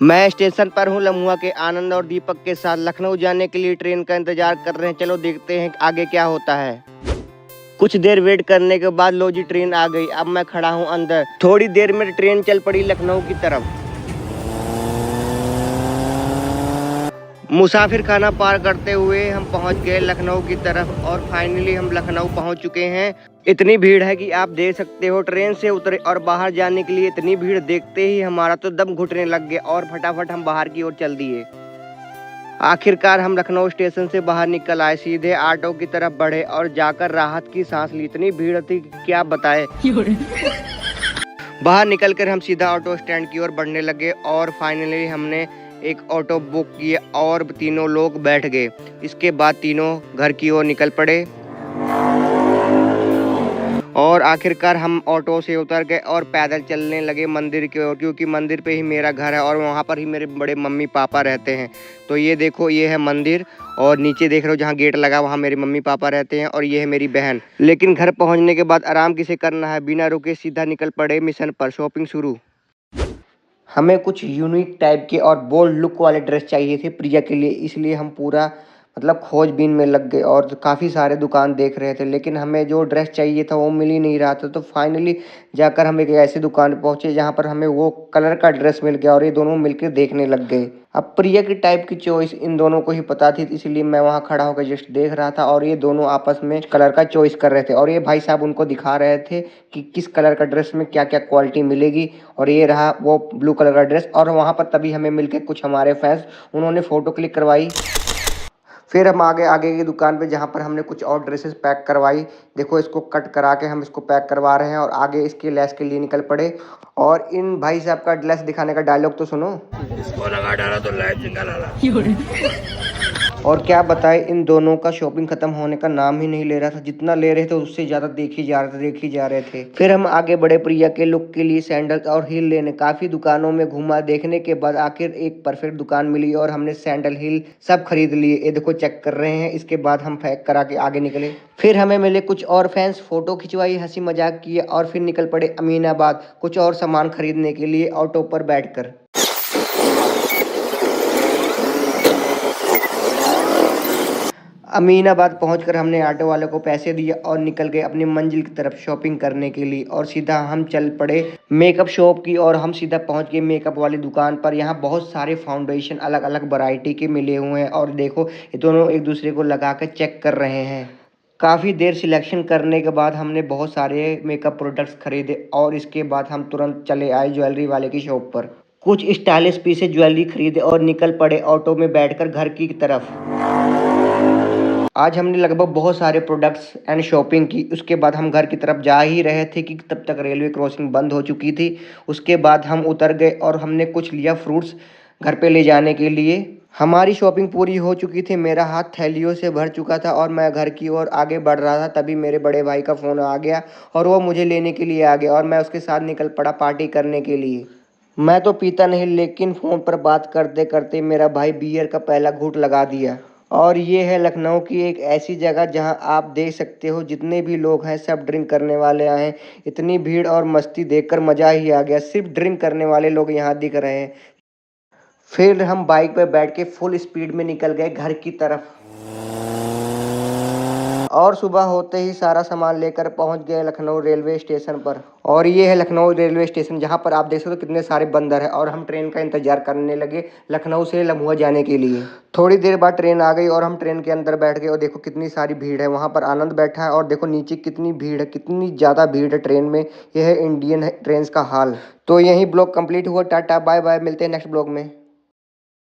मैं स्टेशन पर हूँ लम्हुआ के आनंद और दीपक के साथ लखनऊ जाने के लिए ट्रेन का इंतजार कर रहे हैं। चलो देखते हैं आगे क्या होता है। कुछ देर वेट करने के बाद लो जी ट्रेन आ गई। अब मैं खड़ा हूँ अंदर। थोड़ी देर में ट्रेन चल पड़ी लखनऊ की तरफ। मुसाफिर खाना पार करते हुए हम पहुंच गए लखनऊ की तरफ और फाइनली हम लखनऊ पहुंच चुके हैं। इतनी भीड़ है कि आप देख सकते हो। ट्रेन से उतरे और बाहर जाने के लिए इतनी भीड़ देखते ही हमारा तो दम घुटने लग गया और फटाफट हम बाहर की ओर चल दिए। आखिरकार हम लखनऊ स्टेशन से बाहर निकल आए, सीधे ऑटो की तरफ बढ़े और जाकर राहत की सांस ली। इतनी भीड़ थी कि क्या बताए। बाहर निकलकर हम सीधा ऑटो स्टैंड की ओर बढ़ने लगे और फाइनली हमने एक ऑटो बुक किया और तीनों लोग बैठ गए। इसके बाद तीनों घर की ओर निकल पड़े और आखिरकार हम ऑटो से उतर गए और पैदल चलने लगे मंदिर की ओर, क्योंकि मंदिर पे ही मेरा घर है और वहाँ पर ही मेरे बड़े मम्मी पापा रहते हैं। तो ये देखो, ये है मंदिर और नीचे देख रहे हो जहाँ गेट लगा वहाँ मेरे मम्मी पापा रहते हैं और ये है मेरी बहन। लेकिन घर पहुँचने के बाद आराम किसे करना है, बिना रुके सीधा निकल पड़े मिशन पर। शॉपिंग शुरू। हमें कुछ यूनिक टाइप के और बोल्ड लुक वाले ड्रेस चाहिए थे प्रिया के लिए, इसलिए हम पूरा खोजबीन में लग गए और काफ़ी सारे दुकान देख रहे थे, लेकिन हमें जो ड्रेस चाहिए था वो मिल ही नहीं रहा था। तो फाइनली जाकर हम एक ऐसी दुकान पहुंचे जहां पर हमें वो कलर का ड्रेस मिल गया और ये दोनों मिलकर देखने लग गए। अब प्रिया की टाइप की चॉइस इन दोनों को ही पता थी, इसलिए मैं वहां खड़ा होकर जस्ट देख रहा था और ये दोनों आपस में कलर का चॉइस कर रहे थे और ये भाई साहब उनको दिखा रहे थे कि किस कलर का ड्रेस में क्या क्या क्वालिटी मिलेगी। और ये रहा वो ब्लू कलर का ड्रेस और वहाँ पर तभी हमें मिलके कुछ हमारे फैंस, उन्होंने फ़ोटो क्लिक करवाई। फिर हम आगे आगे की दुकान पे जहाँ पर हमने कुछ और ड्रेसेस पैक करवाई। देखो, इसको कट करा के हम इसको पैक करवा रहे हैं और आगे इसके लेस के लिए निकल पड़े। और इन भाई साहब का लेस दिखाने का डायलॉग तो सुनो। इसको लगा डाला तो लाइफ जिंदा लाला। और क्या बताए, इन दोनों का शॉपिंग खत्म होने का नाम ही नहीं ले रहा था। जितना ले रहे थे उससे ज्यादा देखी जा रहे थे। फिर हम आगे बढ़े प्रिया के लुक के लिए सैंडल और हील लेने। काफी दुकानों में घूमा, देखने के बाद आखिर एक परफेक्ट दुकान मिली और हमने सैंडल हील सब खरीद लिए। ये देखो चेक कर रहे हैं। इसके बाद हम पैक करा के आगे निकले। फिर हमें मिले कुछ और फैंस, फोटो खिंचवाई, हंसी मजाक किए और फिर निकल पड़े अमीनाबाद कुछ और सामान खरीदने के लिए ऑटो पर बैठकर। अमीनाबाद पहुंचकर हमने ऑटो वाले को पैसे दिए और निकल गए अपनी मंजिल की तरफ शॉपिंग करने के लिए। और सीधा हम चल पड़े मेकअप शॉप की और हम सीधा पहुंच गए मेकअप वाली दुकान पर। यहाँ बहुत सारे फाउंडेशन अलग अलग वैरायटी के मिले हुए हैं और देखो ये दोनों एक दूसरे को लगा कर चेक कर रहे हैं। काफ़ी देर सिलेक्शन करने के बाद हमने बहुत सारे मेकअप प्रोडक्ट्स खरीदे और इसके बाद हम तुरंत चले आए ज्वेलरी वाले की शॉप पर। कुछ स्टाइलिश पीसे ज्वेलरी खरीदे और निकल पड़े ऑटो में बैठकर घर की तरफ। आज हमने लगभग बहुत सारे प्रोडक्ट्स एंड शॉपिंग की। उसके बाद हम घर की तरफ जा ही रहे थे कि तब तक रेलवे क्रॉसिंग बंद हो चुकी थी। उसके बाद हम उतर गए और हमने कुछ लिया फ्रूट्स घर पे ले जाने के लिए। हमारी शॉपिंग पूरी हो चुकी थी, मेरा हाथ थैलियों से भर चुका था और मैं घर की ओर आगे बढ़ रहा था। तभी मेरे बड़े भाई का फ़ोन आ गया और वो मुझे लेने के लिए आ गया और मैं उसके साथ निकल पड़ा पार्टी करने के लिए। मैं तो पीता नहीं, लेकिन फ़ोन पर बात करते करते मेरा भाई बियर का पहला घूंट लगा दिया। और ये है लखनऊ की एक ऐसी जगह जहां आप देख सकते हो जितने भी लोग हैं सब ड्रिंक करने वाले आए हैं। इतनी भीड़ और मस्ती देखकर मज़ा ही आ गया। सिर्फ ड्रिंक करने वाले लोग यहाँ दिख रहे हैं। फिर हम बाइक पर बैठ के फुल स्पीड में निकल गए घर की तरफ और सुबह होते ही सारा सामान लेकर पहुंच गए लखनऊ रेलवे स्टेशन पर। और ये है लखनऊ रेलवे स्टेशन जहां पर आप देख सकते हो कितने सारे बंदर हैं। और हम ट्रेन का इंतजार करने लगे लखनऊ से लम्हुआ जाने के लिए। थोड़ी देर बाद ट्रेन आ गई और हम ट्रेन के अंदर बैठ गए और देखो कितनी सारी भीड़ है। वहां पर आनंद बैठा है और देखो नीचे कितनी भीड़ है, कितनी ज़्यादा भीड़ है ट्रेन में। यह है इंडियन ट्रेन का हाल। तो यही ब्लॉग कंप्लीट हुआ। टाटा बाय बाय, मिलते हैं नेक्स्ट ब्लॉग में।